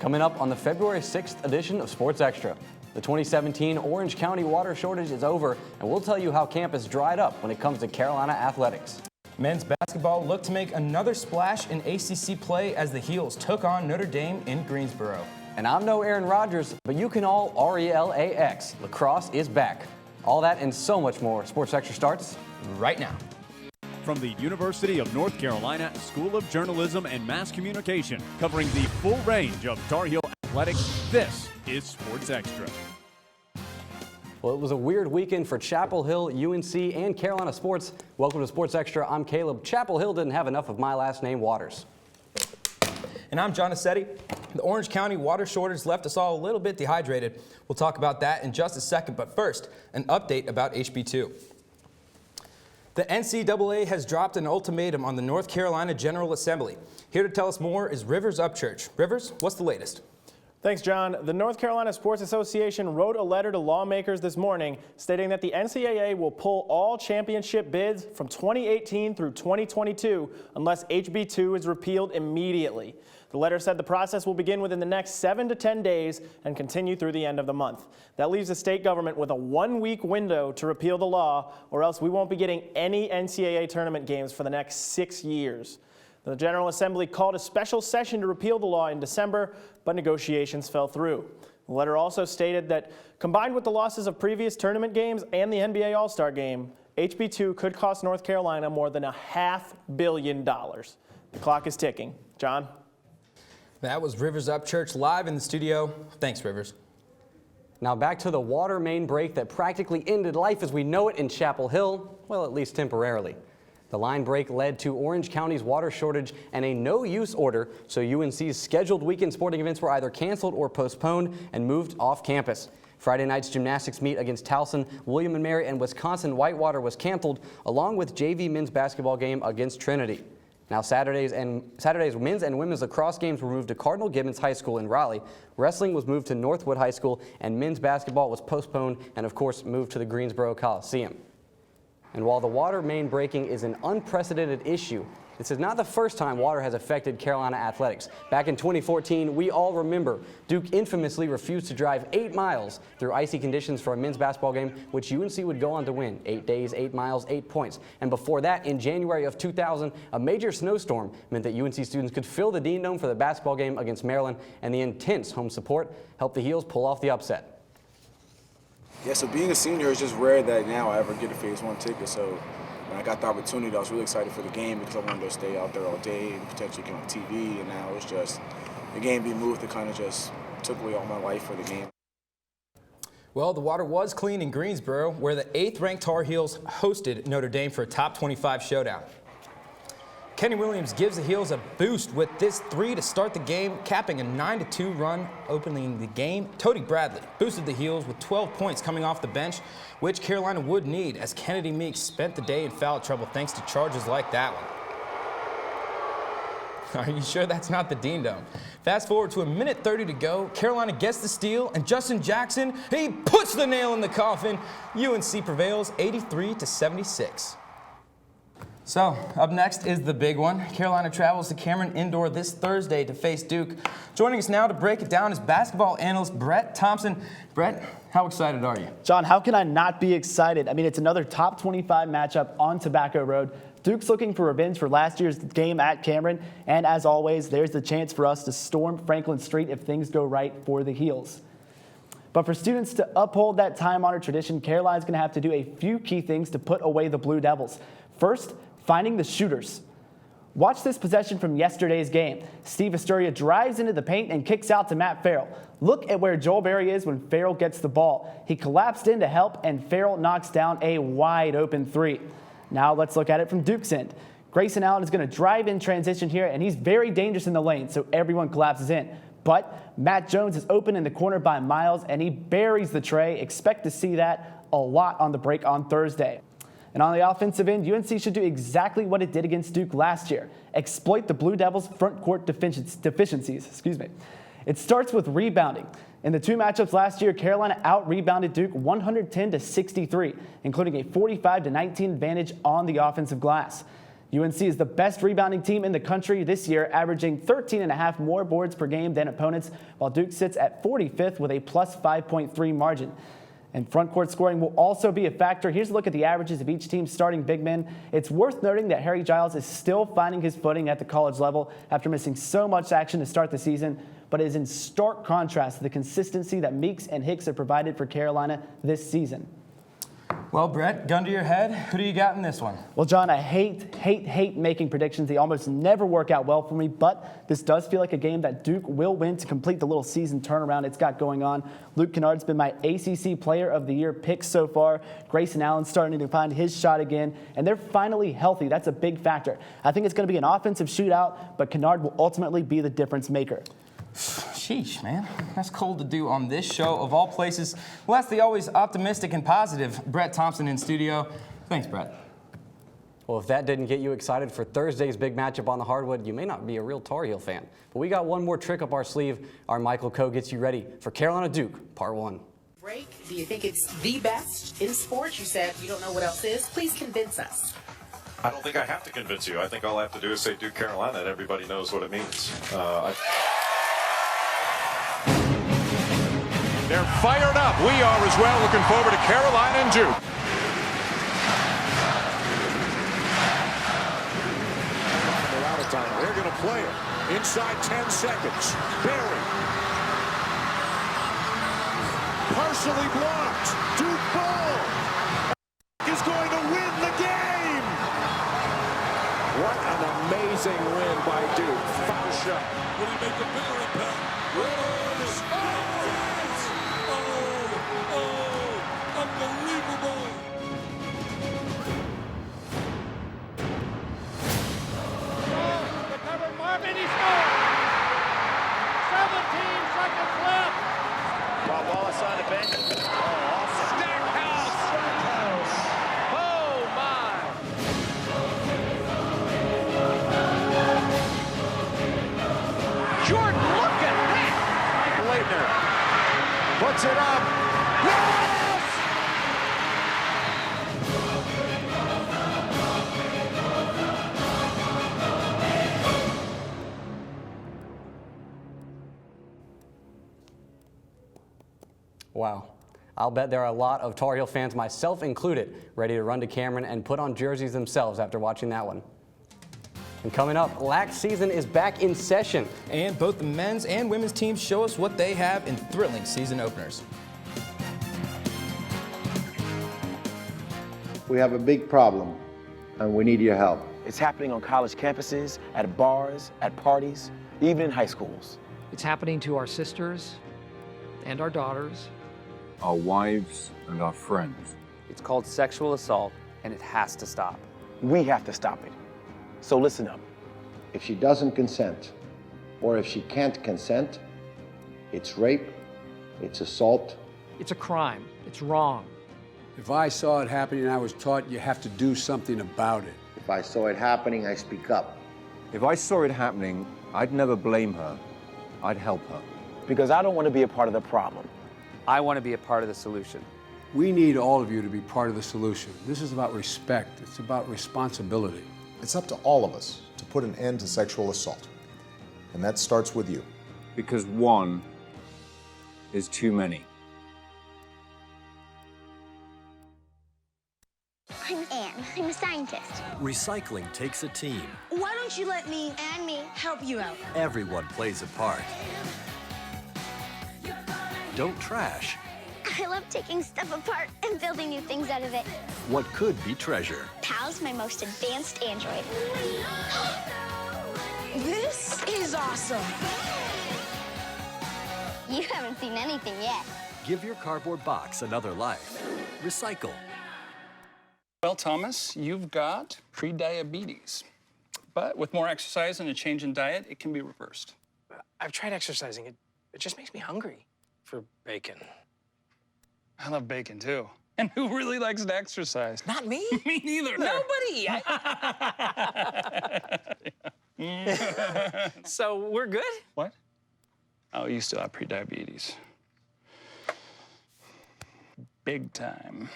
Coming up on the February 6th edition of Sports Extra. The 2017 Orange County water shortage is over, and we'll tell you how campus dried up when it comes to Carolina athletics. Men's basketball looked to make another splash in ACC play as the Heels took on Notre Dame in Greensboro. And I'm no Aaron Rodgers, but you can all RELAX. Lacrosse is back. All that and so much more. Sports Extra starts right now. From the University of North Carolina School of Journalism and Mass Communication, covering the full range of Tar Heel athletics, this is Sports Extra. Well, it was a weird weekend for Chapel Hill, UNC, and Carolina sports. Welcome to Sports Extra. I'm Caleb. Chapel Hill didn't have enough of my last name, Waters. And I'm John Assetti. The Orange County water shortage left us all a little bit dehydrated. We'll talk about that in just a second, but first, an update about HB2. The NCAA has dropped an ultimatum on the North Carolina General Assembly. Here to tell us more is Rivers Upchurch. Rivers, what's the latest? Thanks, John. The North Carolina Sports Association wrote a letter to lawmakers this morning stating that the NCAA will pull all championship bids from 2018 through 2022 unless HB2 is repealed immediately. The letter said the process will begin within the next 7 to 10 days and continue through the end of the month. That leaves the state government with a 1-week window to repeal the law, or else we won't be getting any NCAA tournament games for the next 6 years. The General Assembly called a special session to repeal the law in December, but negotiations fell through. The letter also stated that combined with the losses of previous tournament games and the NBA All-Star Game, HB2 could cost North Carolina more than $500 million. The clock is ticking. John? That was Rivers Upchurch live in the studio. Thanks, Rivers. Now back to the water main break that practically ended life as we know it in Chapel Hill, well, at least temporarily. The line break led to Orange County's water shortage and a no-use order, so UNC's scheduled weekend sporting events were either canceled or postponed and moved off campus. Friday night's gymnastics meet against Towson, William & Mary, and Wisconsin Whitewater was canceled, along with JV men's basketball game against Trinity. Now Saturday's men's and women's lacrosse games were moved to Cardinal Gibbons High School in Raleigh. Wrestling was moved to Northwood High School, and men's basketball was postponed and, of course, moved to the Greensboro Coliseum. And while the water main breaking is an unprecedented issue, this is not the first time water has affected Carolina athletics. Back in 2014, we all remember Duke infamously refused to drive 8 miles through icy conditions for a men's basketball game, which UNC would go on to win. 8 days, 8 miles, 8 points. And before that, in January of 2000, a major snowstorm meant that UNC students could fill the Dean Dome for the basketball game against Maryland, and the intense home support helped the Heels pull off the upset. Yeah, so being a senior is just rare that now I ever get a Phase 1 ticket. So when I got the opportunity, I was really excited for the game because I wanted to stay out there all day and potentially get on TV. And now it's just the game being moved. It kind of just took away all my life for the game. Well, the water was clean in Greensboro, where the 8th-ranked Tar Heels hosted Notre Dame for a top 25 showdown. Kenny Williams gives the Heels a boost with this 3 to start the game, capping a 9-2 run opening the game. Tody Bradley boosted the Heels with 12 points coming off the bench, which Carolina would need as Kennedy Meeks spent the day in foul trouble thanks to charges like that one. Are you sure that's not the Dean Dome? Fast forward to a minute 30 to go. Carolina gets the steal, and Justin Jackson, he puts the nail in the coffin. UNC prevails 83-76. So, up next is the big one. Carolina travels to Cameron Indoor this Thursday to face Duke. Joining us now to break it down is basketball analyst Brett Thompson. Brett, how excited are you? John, how can I not be excited? I mean, it's another top 25 matchup on Tobacco Road. Duke's looking for revenge for last year's game at Cameron. And as always, there's the chance for us to storm Franklin Street if things go right for the Heels. But for students to uphold that time-honored tradition, Carolina's going to have to do a few key things to put away the Blue Devils. First, finding the shooters. Watch this possession from yesterday's game. Steve Asturia drives into the paint and kicks out to Matt Farrell. Look at where Joel Berry is when Farrell gets the ball. He collapsed in to help, and Farrell knocks down a wide-open 3. Now let's look at it from Duke's end. Grayson Allen is going to drive in transition here, and he's very dangerous in the lane, so everyone collapses in. But Matt Jones is open in the corner by Miles, and he buries the tray. Expect to see that a lot on the break on Thursday. And on the offensive end, UNC should do exactly what it did against Duke last year. Exploit the Blue Devils' front court deficiencies. It starts with rebounding. In the 2 matchups last year, Carolina out-rebounded Duke 110-63, including a 45-19 advantage on the offensive glass. UNC is the best rebounding team in the country this year, averaging 13.5 more boards per game than opponents, while Duke sits at 45th with a plus 5.3 margin. And front court scoring will also be a factor. Here's a look at the averages of each team's starting big men. It's worth noting that Harry Giles is still finding his footing at the college level after missing so much action to start the season, but is in stark contrast to the consistency that Meeks and Hicks have provided for Carolina this season. Well, Brett, gun to your head, who do you got in this one? Well, John, I hate making predictions. They almost never work out well for me, but this does feel like a game that Duke will win to complete the little season turnaround it's got going on. Luke Kennard's been my ACC Player of the Year pick so far. Grayson Allen's starting to find his shot again, and they're finally healthy. That's a big factor. I think it's going to be an offensive shootout, but Kennard will ultimately be the difference maker. Sheesh, man. That's cold to do on this show of all places. Well, that's the always optimistic and positive Brett Thompson in studio. Thanks, Brett. Well, if that didn't get you excited for Thursday's big matchup on the hardwood, you may not be a real Tar Heel fan. But we got one more trick up our sleeve. Our Michael Coe gets you ready for Carolina Duke, Part 1. Break. Do you think it's the best in sports? You said you don't know what else is. Please convince us. I don't think I have to convince you. I think all I have to do is say Duke Carolina, and everybody knows what it means. They're fired up. We are as well. Looking forward to Carolina and Duke. They're out of time. They're going to play it. Inside 10 seconds. Barry. Partially blocked. Duke ball. Is going to win the game. What an amazing win by Duke. Foul shot. Will he make a bigger impact? Unbelievable. Recovered Marvin, he scored. 17 seconds left. While Wallace on the bench. Oh, awesome. Stackhouse. Oh, my. Jordan, look at that. Leitner puts it up. Yes! Wow. I'll bet there are a lot of Tar Heel fans, myself included, ready to run to Cameron and put on jerseys themselves after watching that one. And coming up, LAC season is back in session. And both the men's and women's teams show us what they have in thrilling season openers. We have a big problem, and we need your help. It's happening on college campuses, at bars, at parties, even in high schools. It's happening to our sisters and our daughters, our wives and our friends. It's called sexual assault, and it has to stop. We have to stop it. So listen up. If she doesn't consent, or if she can't consent, it's rape, it's assault. It's a crime. It's wrong. If I saw it happening and I was taught you have to do something about it. If I saw it happening, I speak up. If I saw it happening, I'd never blame her. I'd help her. Because I don't want to be a part of the problem. I want to be a part of the solution. We need all of you to be part of the solution. This is about respect. It's about responsibility. It's up to all of us to put an end to sexual assault. And that starts with you. Because one is too many. I'm Anne. I'm a scientist. Recycling takes a team. Why don't you let me and me help you out? Everyone plays a part. Don't trash I love taking stuff apart and building new things out of it. what could be treasure. Pal's my most advanced android. This is awesome. You haven't seen anything yet. Give your cardboard box another life. Recycle. Well, Thomas, you've got pre-diabetes. But with more exercise and a change in diet, it can be reversed. I've tried exercising. It just makes me hungry for bacon. I love bacon, too. And who really likes to exercise? Not me. Me neither. Nobody. So we're good? What? Oh, you still have pre-diabetes. Big time.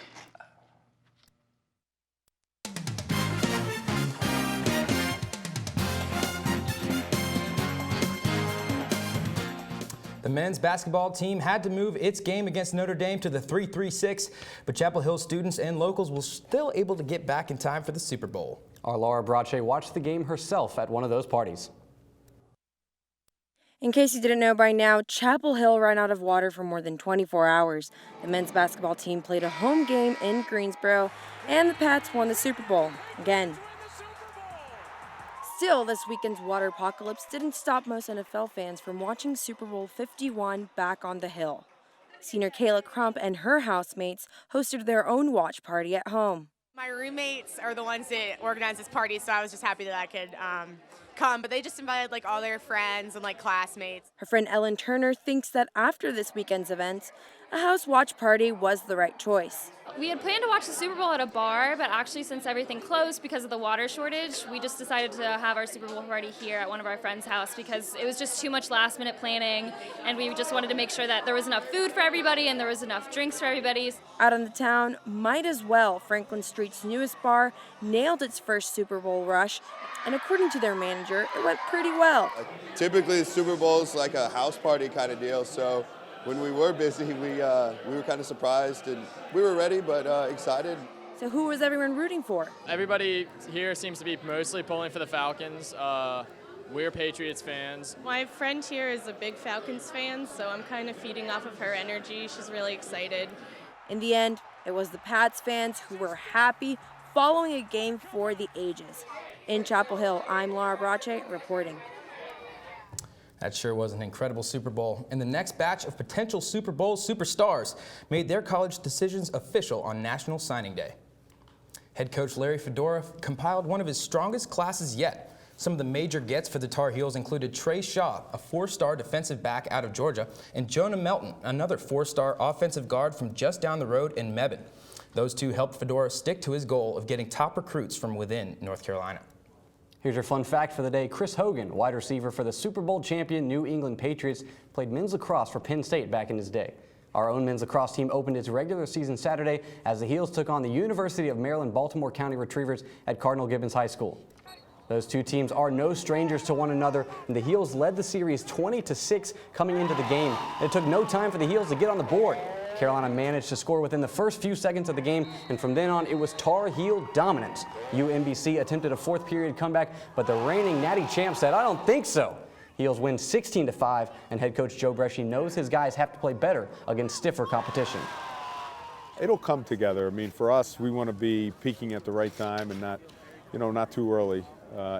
The men's basketball team had to move its game against Notre Dame to the 3-3-6, but Chapel Hill students and locals were still able to get back in time for the Super Bowl. Our Laura Brache watched the game herself at one of those parties. In case you didn't know by now, Chapel Hill ran out of water for more than 24 hours. The men's basketball team played a home game in Greensboro, and the Pats won the Super Bowl again. Still, this weekend's water apocalypse didn't stop most NFL fans from watching Super Bowl 51 back on the Hill. Senior Kayla Crump and her housemates hosted their own watch party at home. My roommates are the ones that organize this party, so I was just happy that I could come, but they just invited like all their friends and like classmates. Her friend Ellen Turner thinks that after this weekend's events, a house watch party was the right choice. We had planned to watch the Super Bowl at a bar, but actually since everything closed because of the water shortage, we just decided to have our Super Bowl party here at one of our friends' house because it was just too much last-minute planning, and we just wanted to make sure that there was enough food for everybody and there was enough drinks for everybody. Out on the town, Might As Well, Franklin Street's newest bar, nailed its first Super Bowl rush, and according to their manager, it went pretty well. Typically, the Super Bowl is like a house party kind of deal, so when we were busy, we were kind of surprised, and we were ready but excited. So who was everyone rooting for? Everybody here seems to be mostly pulling for the Falcons. We're Patriots fans. My friend here is a big Falcons fan, so I'm kind of feeding off of her energy. She's really excited. In the end, it was the Pats fans who were happy following a game for the ages. In Chapel Hill, I'm Laura Brache reporting. That sure was an incredible Super Bowl. And the next batch of potential Super Bowl superstars made their college decisions official on National Signing Day. Head coach Larry Fedora compiled one of his strongest classes yet. Some of the major gets for the Tar Heels included Trey Shaw, a 4-star defensive back out of Georgia, and Jonah Melton, another 4-star offensive guard from just down the road in Mebane. Those two helped Fedora stick to his goal of getting top recruits from within North Carolina. Here's your fun fact for the day. Chris Hogan, wide receiver for the Super Bowl champion New England Patriots, played men's lacrosse for Penn State back in his day. Our own men's lacrosse team opened its regular season Saturday as the Heels took on the University of Maryland Baltimore County Retrievers at Cardinal Gibbons High School. Those two teams are no strangers to one another, and the Heels led the series 20-6 coming into the game. It took no time for the Heels to get on the board. Carolina managed to score within the first few seconds of the game, and from then on, it was Tar Heel dominance. UMBC attempted a fourth-period comeback, but the reigning Natty champ said, "I don't think so." Heels win 16-5, and head coach Joe Bresci knows his guys have to play better against stiffer competition. It'll come together. I mean, for us, we want to be peaking at the right time and not too early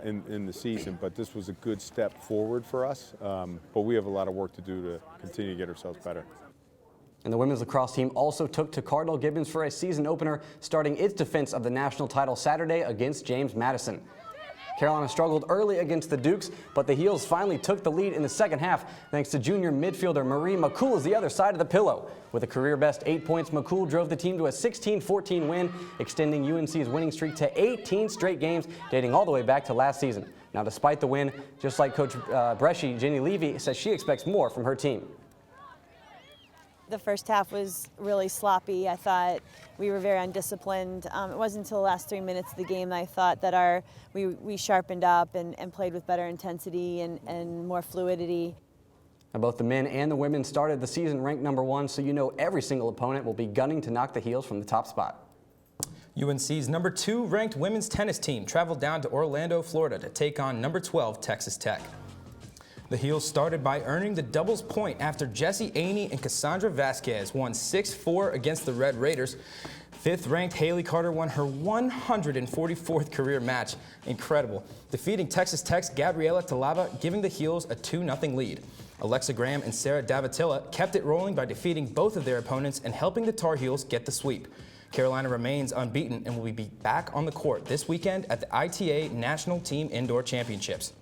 in the season. But this was a good step forward for us. But we have a lot of work to do to continue to get ourselves better. And the women's lacrosse team also took to Cardinal Gibbons for a season opener, starting its defense of the national title Saturday against James Madison. Carolina struggled early against the Dukes, but the Heels finally took the lead in the second half thanks to junior midfielder Marie McCool as the other side of the pillow. With a career-best 8 points, McCool drove the team to a 16-14 win, extending UNC's winning streak to 18 straight games, dating all the way back to last season. Now, despite the win, just like Coach Bresci, Jenny Levy says she expects more from her team. The first half was really sloppy. I thought we were very undisciplined. It wasn't until the last 3 minutes of the game that I thought that we sharpened up and played with better intensity and more fluidity. Now, both the men and the women started the season ranked #1, so you know every single opponent will be gunning to knock the Heels from the top spot. UNC's #2 ranked women's tennis team traveled down to Orlando, Florida to take on #12 Texas Tech. The Heels started by earning the doubles point after Jessie Aney and Cassandra Vasquez won 6-4 against the Red Raiders. 5th-ranked Haley Carter won her 144th career match. Incredible. Defeating Texas Tech's Gabriela Talaba, giving the Heels a 2-0 lead. Alexa Graham and Sarah Davatilla kept it rolling by defeating both of their opponents and helping the Tar Heels get the sweep. Carolina remains unbeaten and will be back on the court this weekend at the ITA National Team Indoor Championships.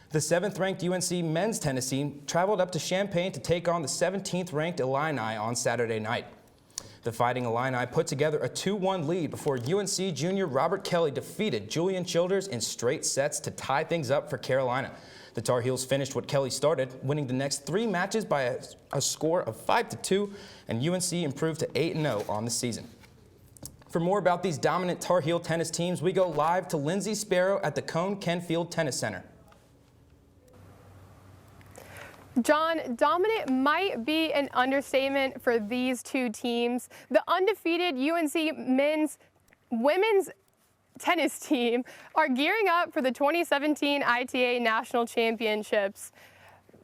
The 7th-ranked UNC men's tennis team traveled up to Champaign to take on the 17th-ranked Illini on Saturday night. The Fighting Illini put together a 2-1 lead before UNC junior Robert Kelly defeated Julian Childers in straight sets to tie things up for Carolina. The Tar Heels finished what Kelly started, winning the next 3 matches by a score of 5-2, and UNC improved to 8-0 on the season. For more about these dominant Tar Heel tennis teams, we go live to Lindsay Sparrow at the Cone Kenfield Tennis Center. John, dominant might be an understatement for these two teams. The undefeated UNC women's tennis team are gearing up for the 2017 ITA National Championships.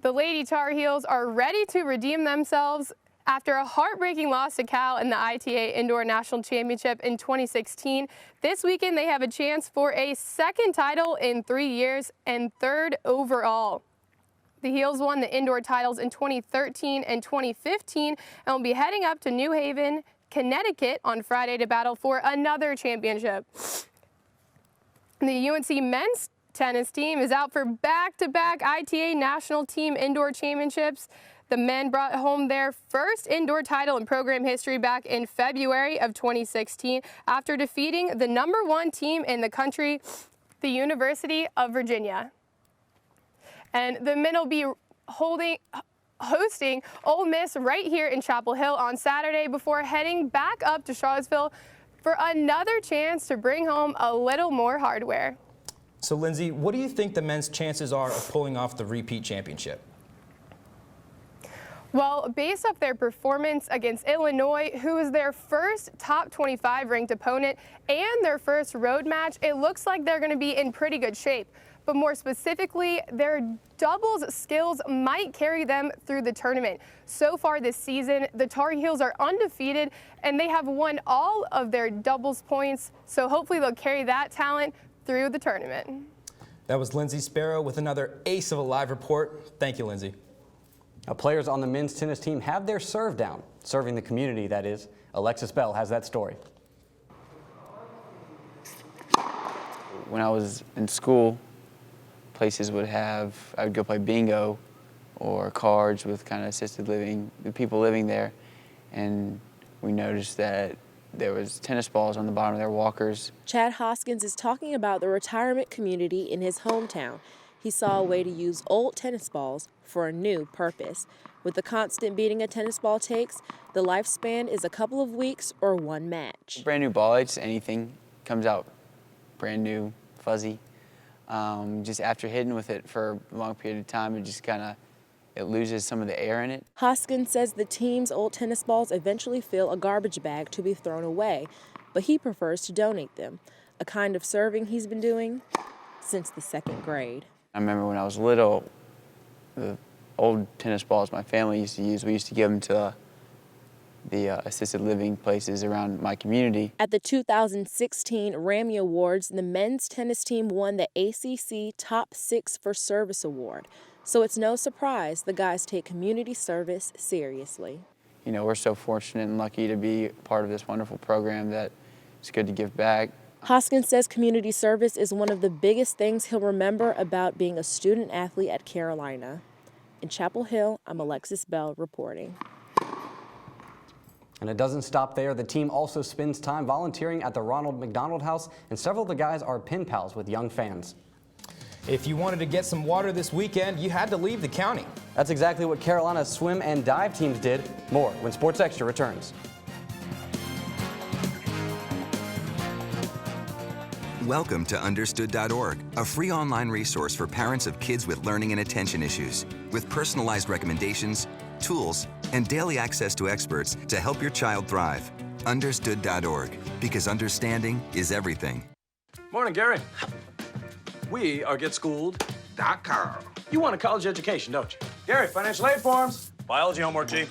The Lady Tar Heels are ready to redeem themselves after a heartbreaking loss to Cal in the ITA Indoor National Championship in 2016. This weekend they have a chance for a second title in 3 years and third overall. The Heels won the indoor titles in 2013 and 2015 and will be heading up to New Haven, Connecticut on Friday to battle for another championship. The UNC men's tennis team is out for back-to-back ITA National Team Indoor Championships. The men brought home their first indoor title in program history back in February of 2016 after defeating the #1 team in the country, the University of Virginia. And the men will be hosting Ole Miss right here in Chapel Hill on Saturday before heading back up to Charlottesville for another chance to bring home a little more hardware. So, Lindsay, what do you think the men's chances are of pulling off the repeat championship? Well, based off their performance against Illinois, who was their first top 25 ranked opponent and their first road match, it looks like they're going to be in pretty good shape. But more specifically, their doubles skills might carry them through the tournament. So far this season, the Tar Heels are undefeated and they have won all of their doubles points. So hopefully they'll carry that talent through the tournament. That was Lindsay Sparrow with another ace of a live report. Thank you, Lindsay. Now, players on the men's tennis team have their serve down, serving the community, that is. Alexis Bell has that story. When I was in school, places I would go play bingo or cards with kind of assisted living, the people living there, and we noticed that there was tennis balls on the bottom of their walkers. Chad Hoskins is talking about the retirement community in his hometown. He saw a way to use old tennis balls for a new purpose. With the constant beating a tennis ball takes, the lifespan is a couple of weeks or one match. Brand new ball, it's anything comes out brand new, fuzzy. Just after hitting with it for a long period of time, it loses some of the air in it. Hoskins says the team's old tennis balls eventually fill a garbage bag to be thrown away, but he prefers to donate them, a kind of serving he's been doing since the 2nd grade. I remember when I was little, the old tennis balls my family used to use, we used to give them to the assisted living places around my community. At the 2016 Rammy Awards, the men's tennis team won the ACC Top 6 for Service Award. So it's no surprise the guys take community service seriously. You know, we're so fortunate and lucky to be part of this wonderful program that it's good to give back. Hoskins says community service is one of the biggest things he'll remember about being a student athlete at Carolina. In Chapel Hill, I'm Alexis Bell reporting. And it doesn't stop there. The team also spends time volunteering at the Ronald McDonald House, and several of the guys are pen pals with young fans. If you wanted to get some water this weekend, you had to leave the county. That's exactly what Carolina's swim and dive teams did. More when Sports Extra returns. Welcome to Understood.org, a free online resource for parents of kids with learning and attention issues, with personalized recommendations, tools, and daily access to experts to help your child thrive. Understood.org, because understanding is everything. Morning, Gary. We are GetSchooled.com. You want a college education, don't you? Gary, financial aid forms. Biology homework, G.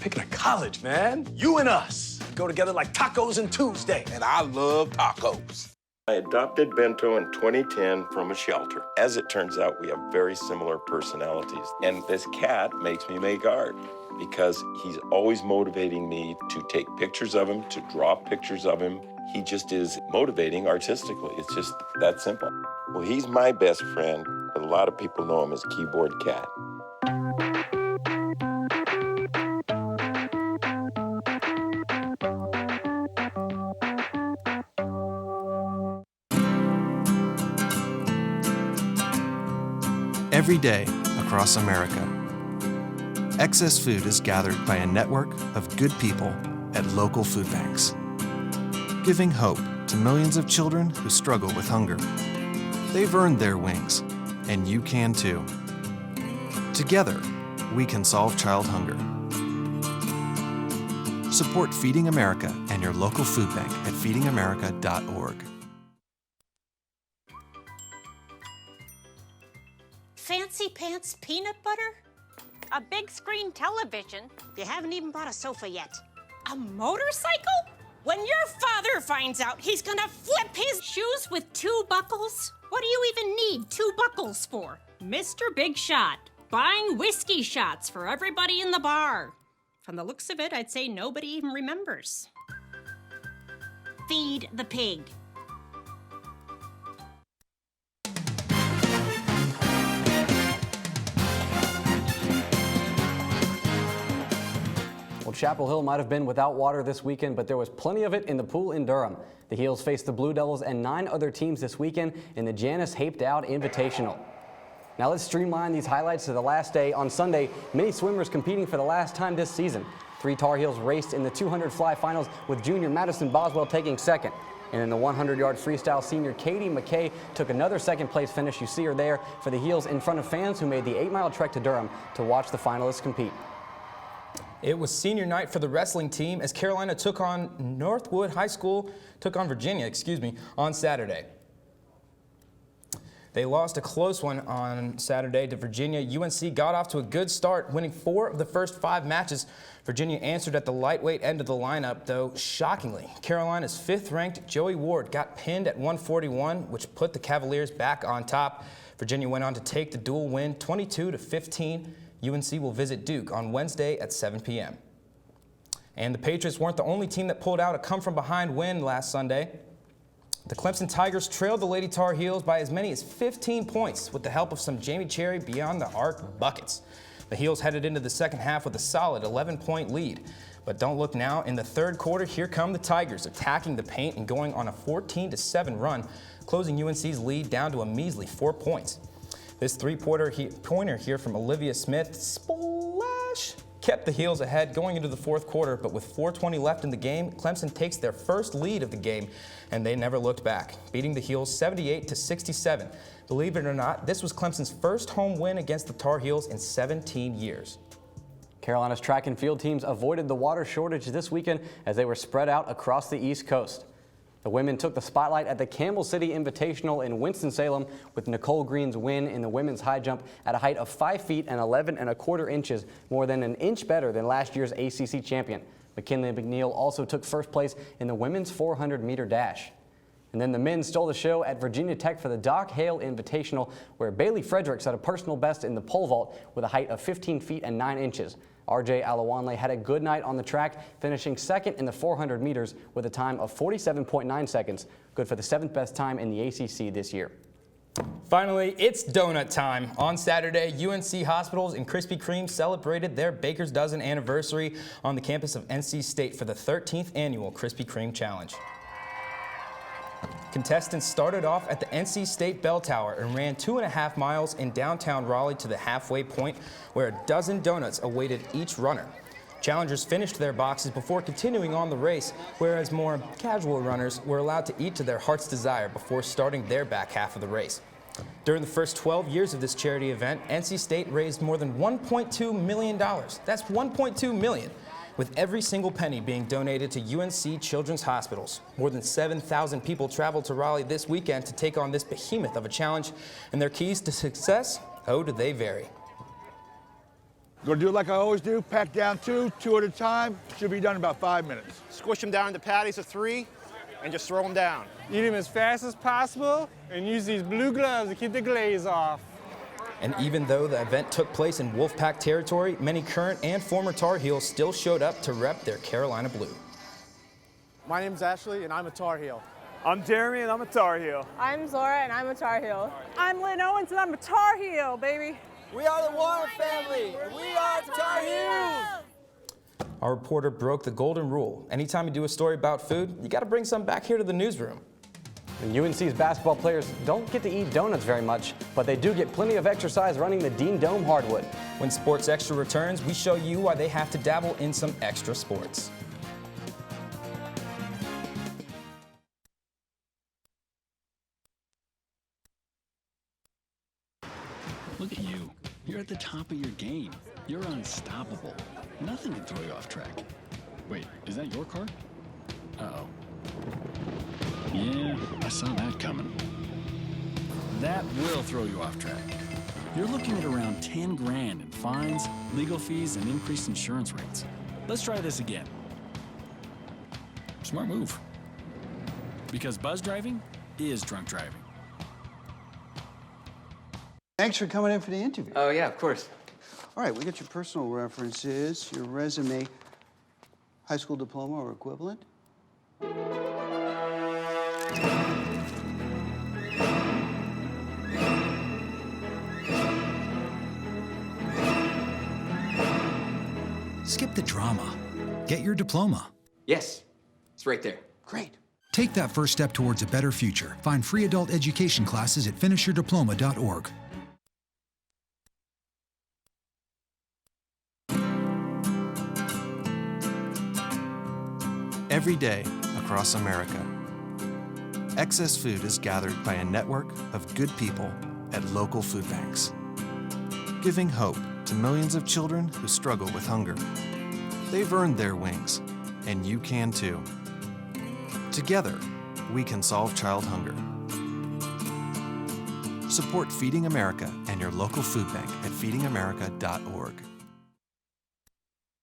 Picking a college, man. You and us go together like tacos and Tuesday. And I love tacos. I adopted Bento in 2010 from a shelter. As it turns out, we have very similar personalities. And this cat makes me make art because he's always motivating me to take pictures of him, to draw pictures of him. He just is motivating artistically. It's just that simple. Well, he's my best friend, but a lot of people know him as Keyboard Cat. Every day across America, excess food is gathered by a network of good people at local food banks, giving hope to millions of children who struggle with hunger. They've earned their wings, and you can too. Together, we can solve child hunger. Support Feeding America and your local food bank at feedingamerica.org. Fancy pants peanut butter? A big screen television? You haven't even bought a sofa yet. A motorcycle? When your father finds out, he's gonna flip his shoes with 2 buckles? What do you even need 2 buckles for? Mr. Big Shot, buying whiskey shots for everybody in the bar. From the looks of it, I'd say nobody even remembers. Feed the pig. Well, Chapel Hill might have been without water this weekend, but there was plenty of it in the pool in Durham. The Heels faced the Blue Devils and 9 other teams this weekend in the Janice Haped Out Invitational. Now let's streamline these highlights to the last day. On Sunday, many swimmers competing for the last time this season. 3 Tar Heels raced in the 200 fly finals with junior Madison Boswell taking second. And in the 100-yard freestyle, senior Katie McKay took another second-place finish. You see her there for the Heels in front of fans who made the 8-mile trek to Durham to watch the finalists compete. It was senior night for the wrestling team as Carolina took on Virginia, on Saturday. They lost a close one on Saturday to Virginia. UNC got off to a good start, winning 4 of the first 5 matches. Virginia answered at the lightweight end of the lineup, though shockingly, Carolina's 5th-ranked Joey Ward got pinned at 141, which put the Cavaliers back on top. Virginia went on to take the dual win 22-15. UNC will visit Duke on Wednesday at 7 p.m. And the Patriots weren't the only team that pulled out a come-from-behind win last Sunday. The Clemson Tigers trailed the Lady Tar Heels by as many as 15 points with the help of some Jamie Cherry beyond-the-arc buckets. The Heels headed into the second half with a solid 11-point lead. But don't look now. In the third quarter, here come the Tigers attacking the paint and going on a 14-7 run, closing UNC's lead down to a measly 4 points. This three-pointer here from Olivia Smith, splash, kept the Heels ahead going into the fourth quarter, but with 4:20 left in the game, Clemson takes their first lead of the game, and they never looked back, beating the Heels 78-67. Believe it or not, this was Clemson's first home win against the Tar Heels in 17 years. Carolina's track and field teams avoided the water shortage this weekend as they were spread out across the East Coast. The women took the spotlight at the Campbell City Invitational in Winston-Salem with Nicole Green's win in the women's high jump at a height of 5 feet and 11 1/4 inches, more than an inch better than last year's ACC champion. McKinley McNeil also took first place in the women's 400-meter dash. And then the men stole the show at Virginia Tech for the Doc Hale Invitational, where Bailey Frederick set a personal best in the pole vault with a height of 15 feet and 9 inches. RJ Alawanle had a good night on the track, finishing second in the 400 meters with a time of 47.9 seconds, good for the 7th best time in the ACC this year. Finally, it's donut time. On Saturday, UNC Hospitals and Krispy Kreme celebrated their Baker's Dozen anniversary on the campus of NC State for the 13th annual Krispy Kreme Challenge. Contestants started off at the NC State Bell Tower and ran 2.5 miles in downtown Raleigh to the halfway point, where a dozen donuts awaited each runner. Challengers finished their boxes before continuing on the race, whereas more casual runners were allowed to eat to their heart's desire before starting their back half of the race. During the first 12 years of this charity event, NC State raised more than $1.2 million. That's $1.2 million. With every single penny being donated to UNC Children's Hospitals. More than 7,000 people traveled to Raleigh this weekend to take on this behemoth of a challenge, and their keys to success, oh, do they vary. Gonna do it like I always do, pack down 2 at a time, should be done in about 5 minutes. Squish them down into patties of 3 and just throw them down. Eat them as fast as possible and use these blue gloves to keep the glaze off. And even though the event took place in Wolfpack territory, many current and former Tar Heels still showed up to rep their Carolina blue. My name's Ashley, and I'm a Tar Heel. I'm Jeremy, and I'm a Tar Heel. I'm Zora, and I'm a Tar Heel. I'm Lynn Owens, and I'm a Tar Heel, baby. We are the Warren family, and we are Tar Heels. Our reporter broke the golden rule. Anytime you do a story about food, you got to bring some back here to the newsroom. And UNC's basketball players don't get to eat donuts very much, but they do get plenty of exercise running the Dean Dome hardwood. When Sports Extra returns, we show you why they have to dabble in some extra sports. Look at you. You're at the top of your game. You're unstoppable. Nothing can throw you off track. Wait, is that your car? Uh-oh. Yeah, I saw that coming. That will throw you off track. You're looking at around 10 grand in fines, legal fees, and increased insurance rates. Let's try this again. Smart move. Because buzz driving is drunk driving. Thanks for coming in for the interview. Oh, yeah, of course. All right, we got your personal references, your resume, high school diploma or equivalent. Skip the drama. Get your diploma. Yes, it's right there. Great. Take that first step towards a better future. Find free adult education classes at finishyourdiploma.org. Every day across America, excess food is gathered by a network of good people at local food banks, giving hope to millions of children who struggle with hunger. They've earned their wings, and you can too. Together, we can solve child hunger. Support Feeding America and your local food bank at feedingamerica.org.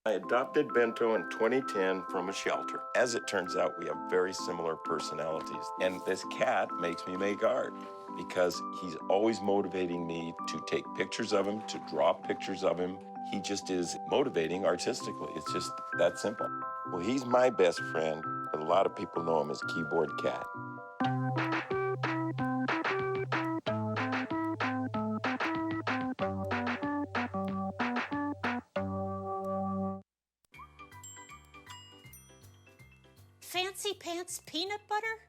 I adopted Bento in 2010 from a shelter. As it turns out, we have very similar personalities. And this cat makes me make art because he's always motivating me to take pictures of him, to draw pictures of him. He just is motivating artistically. It's just that simple. Well, he's my best friend, but a lot of people know him as Keyboard Cat. Fancy pants peanut butter?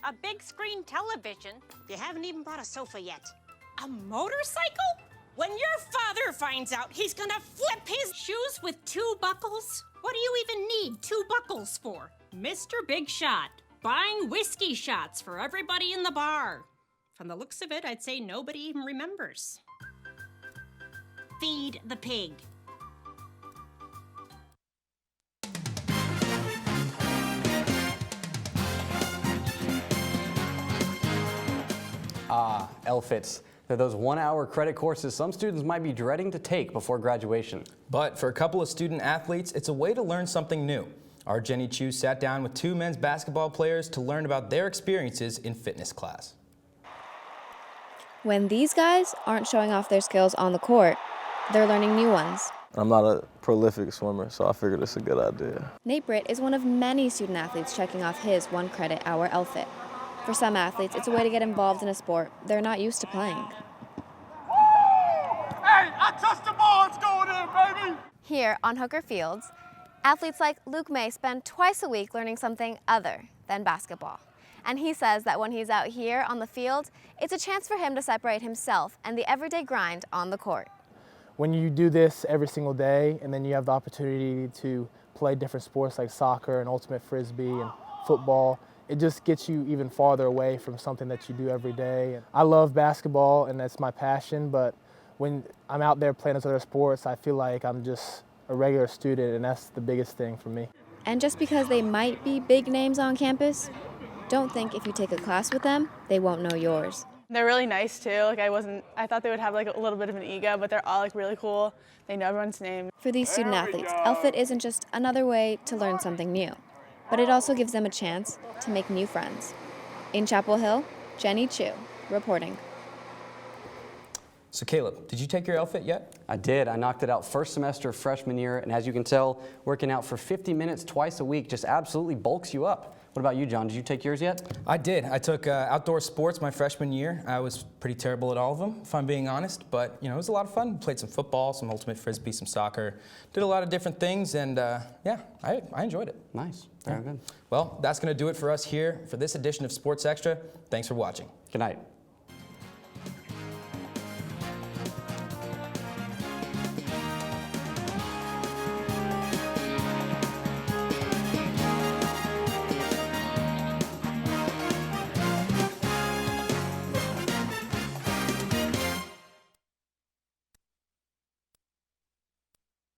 A big screen television? You haven't even bought a sofa yet. A motorcycle? When your father finds out, he's gonna flip his shoes with 2 buckles? What do you even need 2 buckles for? Mr. Big Shot, buying whiskey shots for everybody in the bar. From the looks of it, I'd say nobody even remembers. Feed the pig. LFITs. They're those 1-hour credit courses some students might be dreading to take before graduation. But for a couple of student athletes, it's a way to learn something new. Our Jenny Chu sat down with 2 men's basketball players to learn about their experiences in fitness class. When these guys aren't showing off their skills on the court, they're learning new ones. I'm not a prolific swimmer, so I figured it's a good idea. Nate Britt is one of many student athletes checking off his 1 credit hour LFIT. For some athletes, it's a way to get involved in a sport they're not used to playing. Hey, I touched the ball, it's going in, baby! Here on Hooker Fields, athletes like Luke May spend twice a week learning something other than basketball. And he says that when he's out here on the field, it's a chance for him to separate himself and the everyday grind on the court. When you do this every single day, and then you have the opportunity to play different sports like soccer and ultimate frisbee and football, it just gets you even farther away from something that you do every day. I love basketball and that's my passion, but when I'm out there playing those other sports, I feel like I'm just a regular student, and that's the biggest thing for me. And just because they might be big names on campus, don't think if you take a class with them, they won't know yours. They're really nice too. I thought they would have like a little bit of an ego, but they're all like really cool. They know everyone's name. For these student athletes, LFIT isn't just another way to learn something new, but it also gives them a chance to make new friends. In Chapel Hill, Jenny Chu, reporting. So Caleb, did you take your LFIT yet? I did. I knocked it out first semester of freshman year, and as you can tell, working out for 50 minutes twice a week just absolutely bulks you up. What about you, John? Did you take yours yet? I did. I took outdoor sports my freshman year. I was pretty terrible at all of them, if I'm being honest, but it was a lot of fun. Played some football, some ultimate frisbee, some soccer. Did a lot of different things, and yeah, I enjoyed it. Nice. Very good. Well, that's going to do it for us here for this edition of Sports Extra. Thanks for watching. Good night.